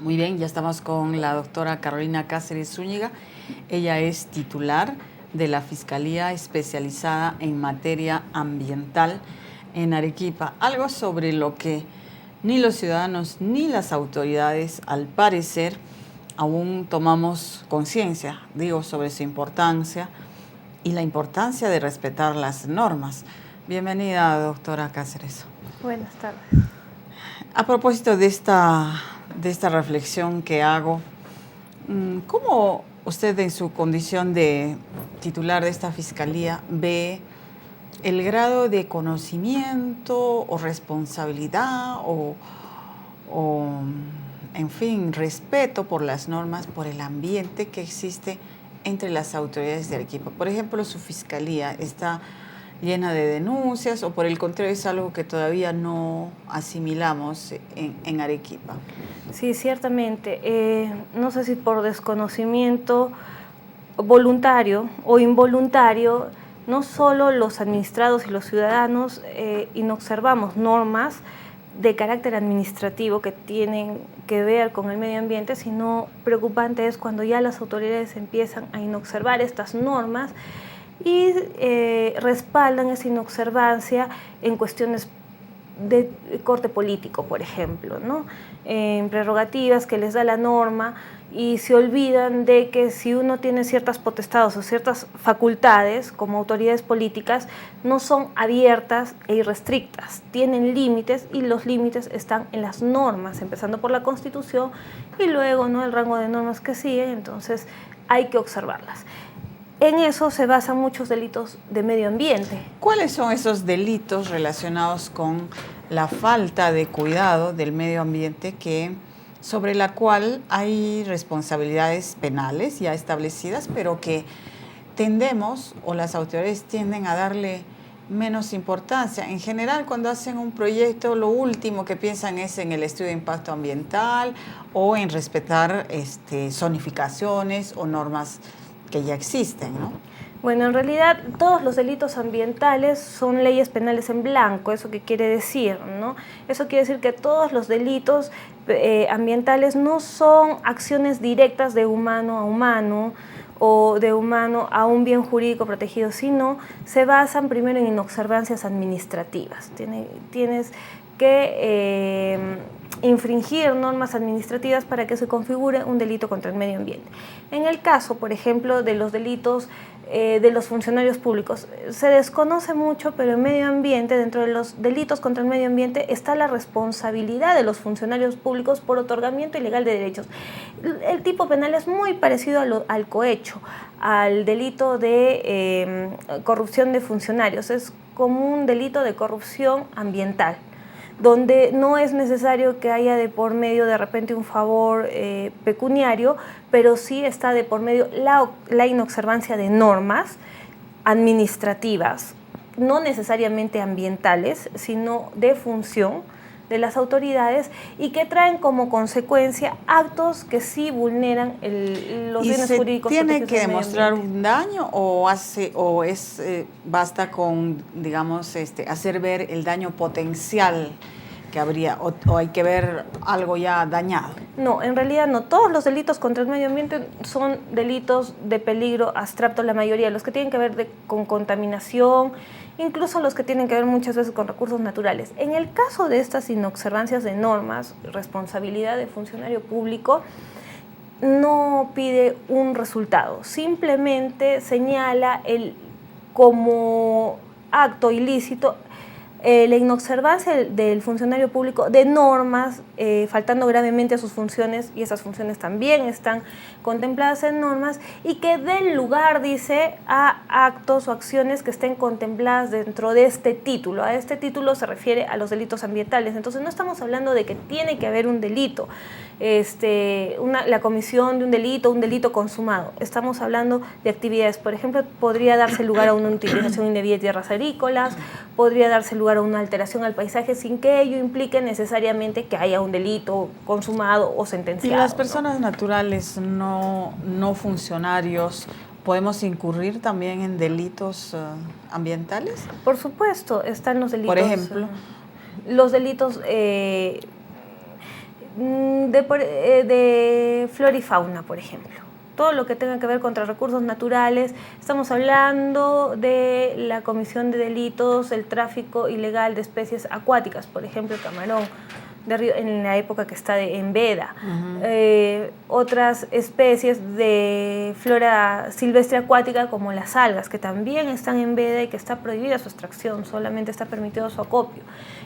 Muy bien, ya estamos con la doctora Carolina Cáceres Zúñiga. Ella es titular de la Fiscalía Especializada en Materia Ambiental en Arequipa. Algo sobre lo que ni los ciudadanos ni las autoridades, al parecer, aún tomamos conciencia, digo, sobre su importancia y la importancia de respetar las normas. Bienvenida, doctora Cáceres. Buenas tardes. A propósito de esta reflexión que hago, ¿cómo usted en su condición de titular de esta fiscalía ve el grado de conocimiento o responsabilidad en fin, respeto por las normas, por el ambiente que existe entre las autoridades de Arequipa? Por ejemplo, su fiscalía está llena de denuncias o por el contrario es algo que todavía no asimilamos en Arequipa. Sí, ciertamente. No sé si por desconocimiento voluntario o involuntario, no solo los administrados y los ciudadanos inobservamos normas de carácter administrativo que tienen que ver con el medio ambiente, sino preocupante es cuando ya las autoridades empiezan a inobservar estas normas y respaldan esa inobservancia en cuestiones de corte político, por ejemplo, ¿no? En prerrogativas que les da la norma y se olvidan de que si uno tiene ciertas potestades o ciertas facultades como autoridades políticas, no son abiertas e irrestrictas, tienen límites y los límites están en las normas, empezando por la Constitución y luego, ¿no?, el rango de normas que siguen, entonces hay que observarlas. En eso se basan muchos delitos de medio ambiente. ¿Cuáles son esos delitos relacionados con la falta de cuidado del medio ambiente sobre la cual hay responsabilidades penales ya establecidas, pero que tendemos o las autoridades tienden a darle menos importancia? En general, cuando hacen un proyecto, lo último que piensan es en el estudio de impacto ambiental o en respetar zonificaciones o normas que ya existen, ¿no? Bueno, en realidad todos los delitos ambientales son leyes penales en blanco. ¿Eso qué quiere decir, no? Eso quiere decir que todos los delitos ambientales no son acciones directas de humano a humano o de humano a un bien jurídico protegido, sino se basan primero en inobservancias administrativas. Tienes que infringir normas administrativas para que se configure un delito contra el medio ambiente. En el caso, por ejemplo, de los delitos de los funcionarios públicos, se desconoce mucho, pero en medio ambiente, dentro de los delitos contra el medio ambiente, está la responsabilidad de los funcionarios públicos por otorgamiento ilegal de derechos. El tipo penal es muy parecido al cohecho, al delito de corrupción de funcionarios, es como un delito de corrupción ambiental, donde no es necesario que haya de por medio de repente un favor pecuniario, pero sí está de por medio la inobservancia de normas administrativas, no necesariamente ambientales, sino de función de las autoridades y que traen como consecuencia actos que sí vulneran los bienes jurídicos. ¿Y se tiene que demostrar un daño o basta con, digamos, hacer ver el daño potencial que habría o hay que ver algo ya dañado? No, en realidad no. Todos los delitos contra el medio ambiente son delitos de peligro abstracto, la mayoría, los que tienen que ver con contaminación, incluso los que tienen que ver muchas veces con recursos naturales. En el caso de estas inobservancias de normas, responsabilidad de funcionario público, no pide un resultado, simplemente señala como acto ilícito la inobservancia del funcionario público de normas, faltando gravemente a sus funciones, y esas funciones también están contempladas en normas, y que den lugar, dice, a actos o acciones que estén contempladas dentro de este título. A este título se refiere a los delitos ambientales. Entonces no estamos hablando de que tiene que haber un delito, la comisión de un delito consumado. Estamos hablando de actividades. Por ejemplo, podría darse lugar a una utilización indebida de tierras agrícolas, podría darse lugar a una alteración al paisaje sin que ello implique necesariamente que haya un delito consumado o sentenciado. ¿Y las personas naturales, no funcionarios, podemos incurrir también en delitos ambientales? Por supuesto, están los delitos. Por ejemplo, los delitos de flora y fauna, por ejemplo. Todo lo que tenga que ver contra recursos naturales. Estamos hablando de la comisión de delitos, el tráfico ilegal de especies acuáticas, por ejemplo, el camarón de río en la época que está en veda. Otras especies de flora silvestre acuática como las algas, que también están en veda y que está prohibida su extracción, solamente está permitido su acopio.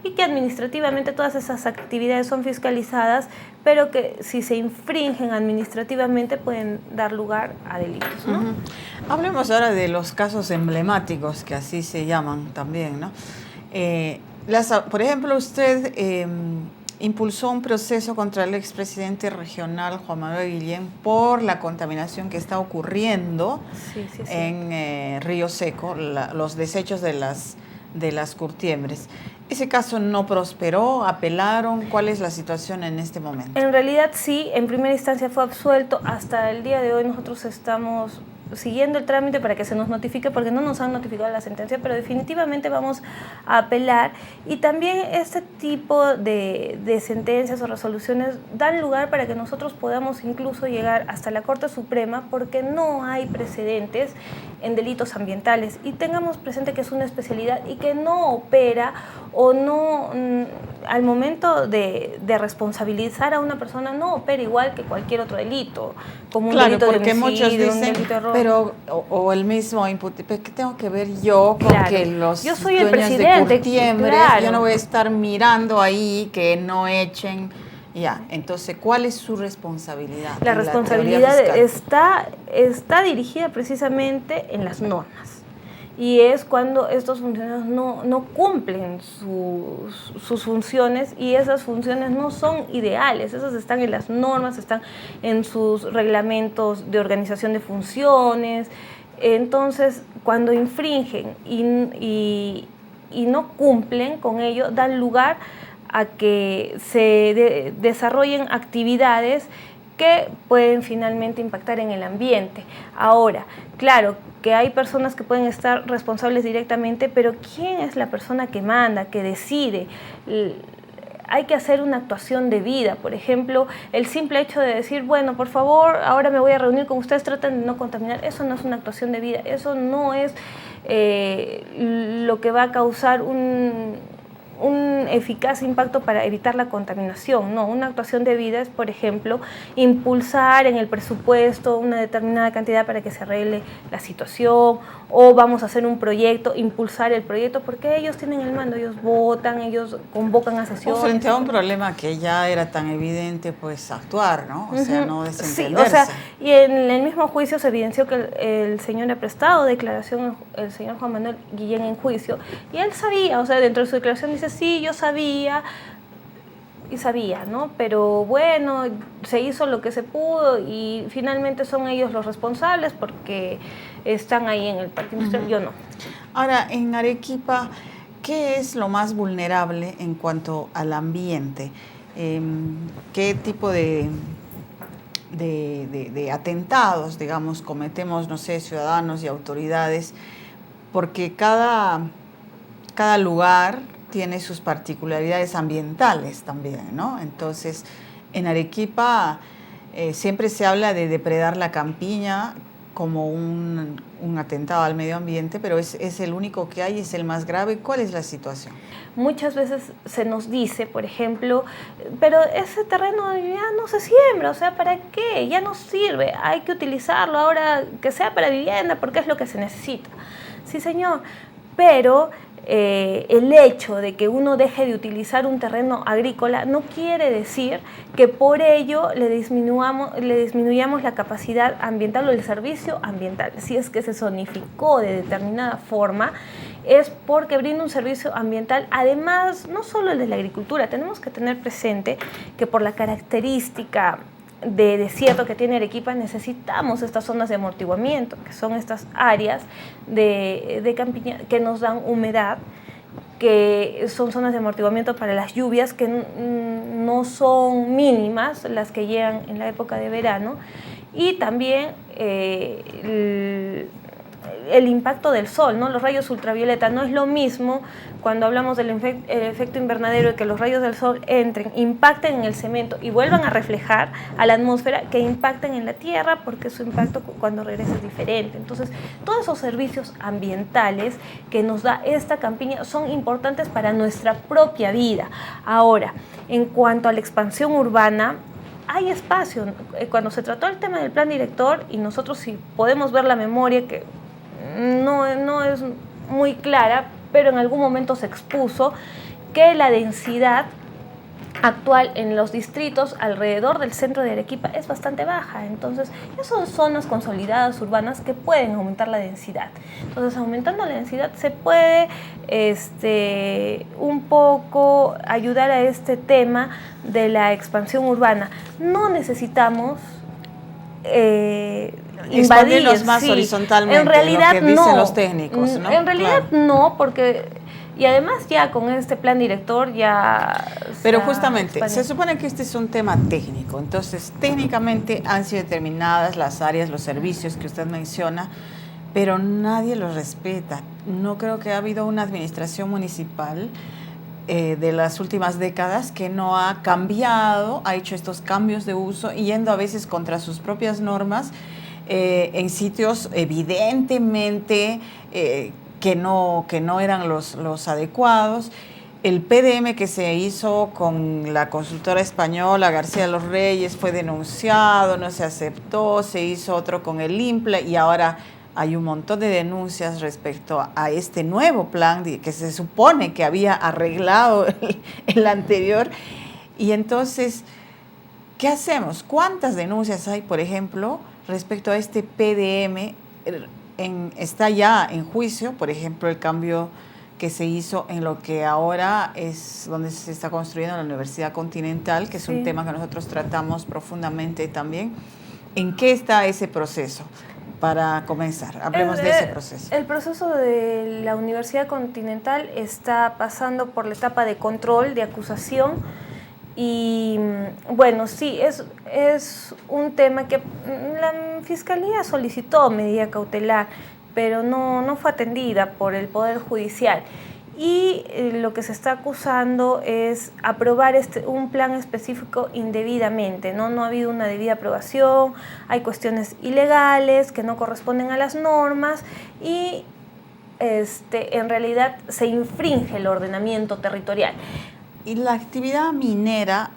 Y que administrativamente todas esas actividades son fiscalizadas, pero que si se infringen administrativamente pueden dar lugar a delitos, ¿no? Hablemos ahora de los casos emblemáticos, que así se llaman también, ¿no? Por ejemplo, usted impulsó un proceso contra el expresidente regional Juan Manuel Guillén por la contaminación que está ocurriendo en Río Seco, los desechos de las curtiembres. ¿Ese caso no prosperó? ¿Apelaron? ¿Cuál es la situación en este momento? En realidad sí, en primera instancia fue absuelto. Hasta el día de hoy nosotros estamos siguiendo el trámite para que se nos notifique, porque no nos han notificado la sentencia, pero definitivamente vamos a apelar. Y también este tipo de sentencias o resoluciones dan lugar para que nosotros podamos incluso llegar hasta la Corte Suprema, porque no hay precedentes en delitos ambientales. Y tengamos presente que es una especialidad y que no opera o no, al momento de responsabilizar a una persona, no opera igual que cualquier otro delito, como un delito de homicidio, muchos dicen, un delito de robo. Pero, o el mismo input, ¿qué tengo que ver yo con que los yo soy el dueños presidente, de curtiembres, claro. Yo no voy a estar mirando ahí que no echen? Ya, entonces, ¿cuál es su responsabilidad? La responsabilidad está dirigida precisamente en las normas. Y es cuando estos funcionarios no cumplen sus funciones, y esas funciones no son ideales, esas están en las normas, están en sus reglamentos de organización de funciones. Entonces, cuando infringen y no cumplen con ello, dan lugar a que se desarrollen actividades que pueden finalmente impactar en el ambiente. Ahora, claro, que hay personas que pueden estar responsables directamente, pero ¿quién es la persona que manda, que decide? Hay que hacer una actuación de vida. Por ejemplo, el simple hecho de decir, bueno, por favor, ahora me voy a reunir con ustedes, traten de no contaminar, eso no es una actuación de vida, eso no es lo que va a causar un eficaz impacto para evitar la contaminación. No, una actuación de vida es, por ejemplo, impulsar en el presupuesto una determinada cantidad para que se arregle la situación, o vamos a hacer un proyecto, impulsar el proyecto, porque ellos tienen el mando, ellos votan, ellos convocan a sesiones. O frente a un problema que ya era tan evidente, pues actuar, ¿no? O sea, no desentenderse. Sí, o sea, y en el mismo juicio se evidenció que el señor ha prestado declaración, el señor Juan Manuel Guillén, en juicio, y él sabía, o sea, dentro de su declaración dice, sí, yo sabía, ¿no? Pero bueno, se hizo lo que se pudo y finalmente son ellos los responsables porque están ahí en el parque industrial, yo no. Ahora, en Arequipa, ¿qué es lo más vulnerable en cuanto al ambiente? ¿Qué tipo de atentados, digamos, cometemos, no sé, ciudadanos y autoridades? Porque cada lugar tiene sus particularidades ambientales también, ¿no? Entonces, en Arequipa siempre se habla de depredar la campiña como un atentado al medio ambiente, pero es el único que hay, es el más grave. ¿Cuál es la situación? Muchas veces se nos dice, por ejemplo, pero ese terreno ya no se siembra, o sea, ¿para qué? Ya no sirve, hay que utilizarlo ahora que sea para vivienda porque es lo que se necesita. Sí, señor, pero el hecho de que uno deje de utilizar un terreno agrícola no quiere decir que por ello le disminuyamos la capacidad ambiental o el servicio ambiental. Si es que se zonificó de determinada forma, es porque brinda un servicio ambiental, además, no solo el de la agricultura. Tenemos que tener presente que por la característica de desierto que tiene Arequipa necesitamos estas zonas de amortiguamiento, que son estas áreas de campiña que nos dan humedad, que son zonas de amortiguamiento para las lluvias que no son mínimas las que llegan en la época de verano, y también el impacto del sol, ¿no? Los rayos ultravioleta. No es lo mismo cuando hablamos del efecto invernadero, de que los rayos del sol entren, impacten en el cemento y vuelvan a reflejar a la atmósfera, que impacten en la tierra, porque su impacto cuando regresa es diferente. Entonces, todos esos servicios ambientales que nos da esta campiña son importantes para nuestra propia vida. Ahora, en cuanto a la expansión urbana, hay espacio. Cuando se trató el tema del plan director, y nosotros si podemos ver la memoria, que no es muy clara, pero en algún momento se expuso que la densidad actual en los distritos alrededor del centro de Arequipa es bastante baja. Entonces, esas son zonas consolidadas urbanas que pueden aumentar la densidad. Entonces, aumentando la densidad se puede un poco ayudar a este tema de la expansión urbana. No necesitamos invadir más sí. horizontalmente, en realidad, lo que dicen los técnicos, ¿no? En realidad no, porque... Y además ya con este plan director ya... Pero justamente, se supone que este es un tema técnico, entonces técnicamente han sido determinadas las áreas, los servicios que usted menciona, pero nadie los respeta. No creo que ha habido una administración municipal de las últimas décadas que no ha cambiado, ha hecho estos cambios de uso, yendo a veces contra sus propias normas, en sitios evidentemente... que no eran los adecuados. El PDM que se hizo con la consultora española García de los Reyes fue denunciado, no se aceptó, se hizo otro con el IMPLA y ahora hay un montón de denuncias respecto a este nuevo plan que se supone que había arreglado el anterior. Y entonces, ¿qué hacemos? ¿Cuántas denuncias hay, por ejemplo, respecto a este PDM? Está ya en juicio, por ejemplo, el cambio que se hizo en lo que ahora es donde se está construyendo la Universidad Continental, que es un tema que nosotros tratamos profundamente también. ¿En qué está ese proceso? Para comenzar, hablemos de ese proceso. El proceso de la Universidad Continental está pasando por la etapa de control, de acusación. Y bueno, sí, es un tema que la Fiscalía solicitó medida cautelar, pero no fue atendida por el Poder Judicial. Y lo que se está acusando es aprobar un plan específico indebidamente, ¿no? No ha habido una debida aprobación, hay cuestiones ilegales que no corresponden a las normas y en realidad se infringe el ordenamiento territorial. ¿Y la actividad minera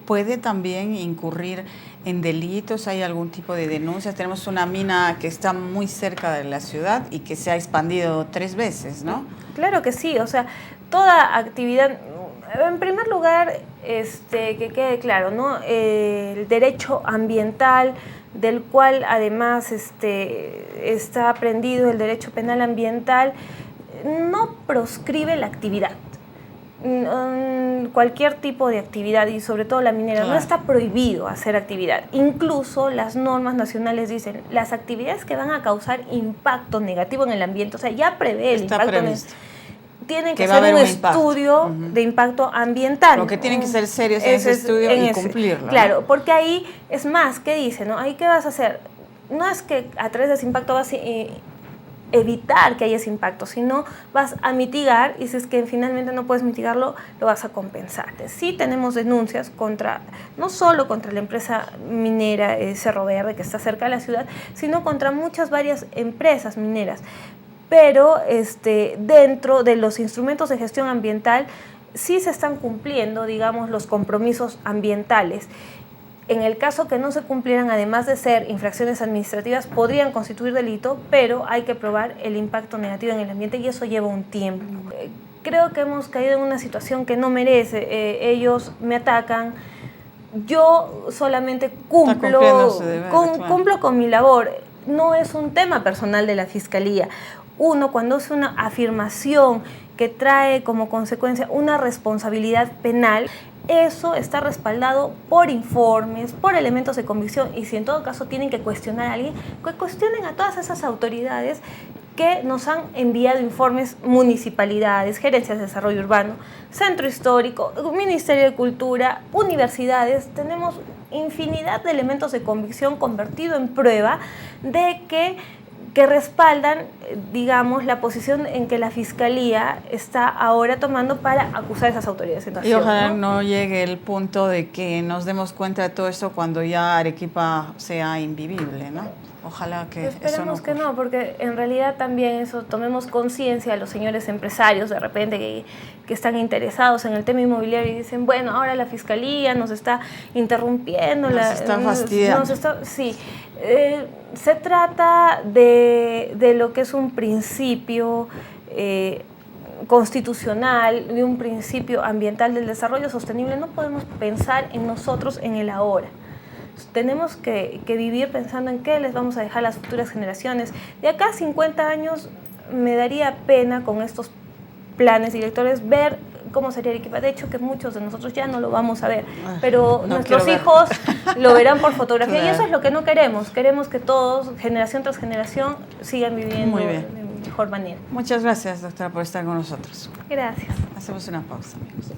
puede también incurrir en delitos? ¿Hay algún tipo de denuncias? Tenemos una mina que está muy cerca de la ciudad y que se ha expandido 3 veces, ¿no? Claro que sí, o sea, toda actividad, en primer lugar, que quede claro, ¿no? El derecho ambiental, del cual además está aprendido el derecho penal ambiental, no proscribe la actividad. Cualquier tipo de actividad y sobre todo la minera, claro, no está prohibido hacer actividad. Incluso las normas nacionales dicen las actividades que van a causar impacto negativo en el ambiente, o sea, ya prevé el impacto tienen que hacer un estudio de impacto ambiental. Lo que tienen que ser serios en ese estudio y cumplirlo. Claro, ¿no? Porque ahí es más, ¿qué dice? ¿No? Ahí, ¿qué vas a hacer? No es que a través de ese impacto vas a evitar que haya ese impacto, sino vas a mitigar, y si es que finalmente no puedes mitigarlo, lo vas a compensar. Sí tenemos denuncias no solo contra la empresa minera Cerro Verde, que está cerca de la ciudad, sino contra varias empresas mineras. Pero dentro de los instrumentos de gestión ambiental sí se están cumpliendo, digamos, los compromisos ambientales. En el caso que no se cumplieran, además de ser infracciones administrativas, podrían constituir delito, pero hay que probar el impacto negativo en el ambiente y eso lleva un tiempo. Creo que hemos caído en una situación que no merece. Ellos me atacan, yo solamente cumplo con mi labor. No es un tema personal de la Fiscalía. Uno, cuando hace una afirmación que trae como consecuencia una responsabilidad penal, eso está respaldado por informes, por elementos de convicción, y si en todo caso tienen que cuestionar a alguien, que cuestionen a todas esas autoridades que nos han enviado informes: municipalidades, gerencias de desarrollo urbano, centro histórico, Ministerio de Cultura, universidades. Tenemos infinidad de elementos de convicción convertido en prueba de que que respaldan, digamos, la posición en que la Fiscalía está ahora tomando para acusar a esas autoridades. Y ojalá no llegue el punto de que nos demos cuenta de todo eso cuando ya Arequipa sea invivible, ¿no? Ojalá que esperemos eso no que no, porque en realidad también eso, tomemos conciencia a los señores empresarios de repente que están interesados en el tema inmobiliario y dicen, bueno, ahora la Fiscalía nos está interrumpiendo. Nos está fastidiando. Sí, se trata de lo que es un principio constitucional, de un principio ambiental del desarrollo sostenible. No podemos pensar en nosotros en el ahora. Tenemos que vivir pensando en qué les vamos a dejar a las futuras generaciones. De acá a 50 años me daría pena con estos planes directores ver cómo sería Arequipa. De hecho, que muchos de nosotros ya no lo vamos a ver, pero no, nuestros hijos lo verán por fotografía. Claro. Y eso es lo que no queremos. Queremos que todos, generación tras generación, sigan viviendo de mejor manera. Muchas gracias, doctora, por estar con nosotros. Gracias. Hacemos una pausa, amigos.